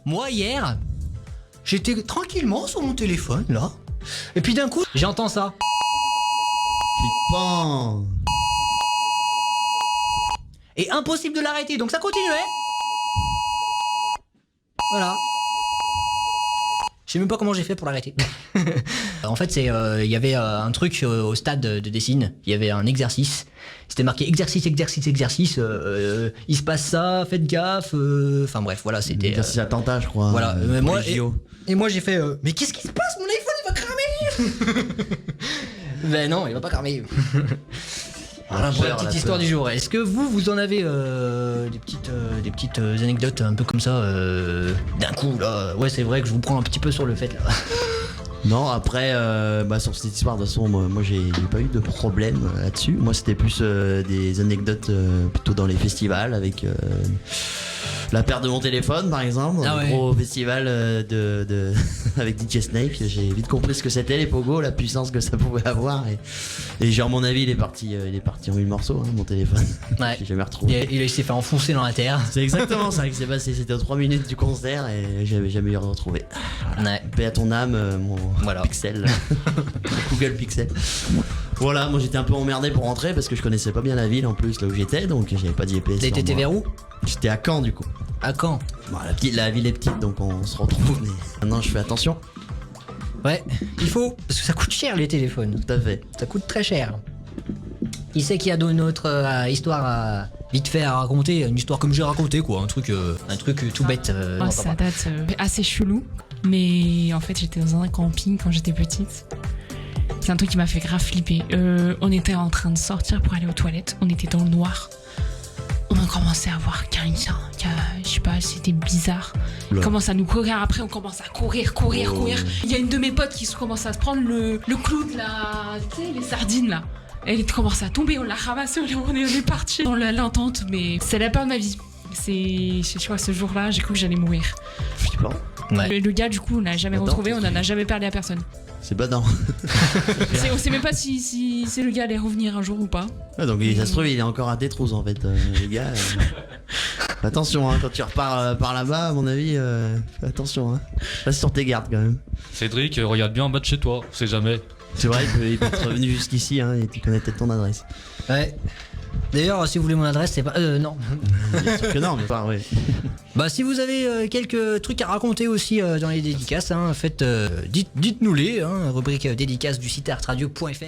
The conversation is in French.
moi hier, j'étais tranquillement sur mon téléphone là, et puis d'un coup, j'entends ça. Flippant. Et impossible de l'arrêter, donc ça continuait. Voilà. Je sais même pas comment j'ai fait pour l'arrêter. En fait, il y avait un truc au stade de Dessine. Il y avait un exercice. C'était marqué exercice, exercice, exercice. Il se passe ça, faites gaffe. Enfin bref, voilà, c'était. Exercice attentat, je crois. Voilà. Pour Moi, les JO. et moi j'ai fait. Mais qu'est-ce qui se passe? Mon iPhone il va cramer. Ben non, il va pas cramer. Voilà pour la petite histoire du jour. Est-ce que vous en avez des petites anecdotes un peu comme ça d'un coup là? Ouais, c'est vrai que je vous prends un petit peu sur le fait là. Non, après, sur cette histoire, de toute façon, moi j'ai pas eu de problème là-dessus. Moi, c'était plus des anecdotes plutôt dans les festivals avec la perte de mon téléphone, par exemple. Dans le gros festival avec DJ Snake. J'ai vite compris ce que c'était les pogos, la puissance que ça pouvait avoir. Et genre, à mon avis, il est parti en 8 morceaux, hein, mon téléphone. Ouais. J'ai jamais retrouvé. Il s'est fait enfoncer dans la terre. C'est exactement ça qui s'est passé. C'était aux 3 minutes du concert et j'avais jamais eu à le retrouver. Voilà. Ouais. Paix à ton âme, mon Pixel. Google Pixel. Voilà, moi j'étais un peu emmerdé pour rentrer parce que je connaissais pas bien la ville en plus là où j'étais, donc j'avais pas de GPS. T'étais vers où? J'étais à Caen du coup. À Caen. Bon, la ville est petite donc on se retrouve, mais maintenant je fais attention. Ouais, il faut, parce que ça coûte cher les téléphones. Tout à fait. Ça coûte très cher. Qui c'est qui a une autre histoire à vite fait à raconter, une histoire comme j'ai raconté quoi, un truc tout bête. Non, ça date assez chelou, mais en fait j'étais dans un camping quand j'étais petite. C'est un truc qui m'a fait grave flipper. On était en train de sortir pour aller aux toilettes, on était dans le noir. On a commencé à voir quelqu'un, je sais pas, c'était bizarre. Il commence à nous courir après, on commence à courir. Il y a une de mes potes qui commence à se prendre le clou de la, tu sais, les sardines là. Elle commence à tomber, on l'a ramassée, on est parti dans l'entente, mais c'est la peur de ma vie. Je crois ce jour-là, j'ai cru que j'allais mourir. Flippant. Ouais. Le gars, du coup, on l'a jamais retrouvé, on en a jamais parlé à personne. C'est badant. On sait même pas si le gars allait revenir un jour ou pas. Ouais, donc ça se trouve, il est encore à Tétrousse en fait, les gars. Attention, hein, quand tu repars par là-bas, à mon avis, fais attention. Hein. Reste sur tes gardes quand même. Cédric, regarde bien en bas de chez toi, on sait jamais. C'est vrai, il peut être revenu jusqu'ici hein, et tu connais peut-être ton adresse. Ouais. D'ailleurs, si vous voulez mon adresse, c'est pas. Non. Bien sûr que non, mais pas, ouais. Bah, si vous avez quelques trucs à raconter aussi dans les dédicaces, hein, dites-nous-les, hein, rubrique dédicace du site artradio.fr.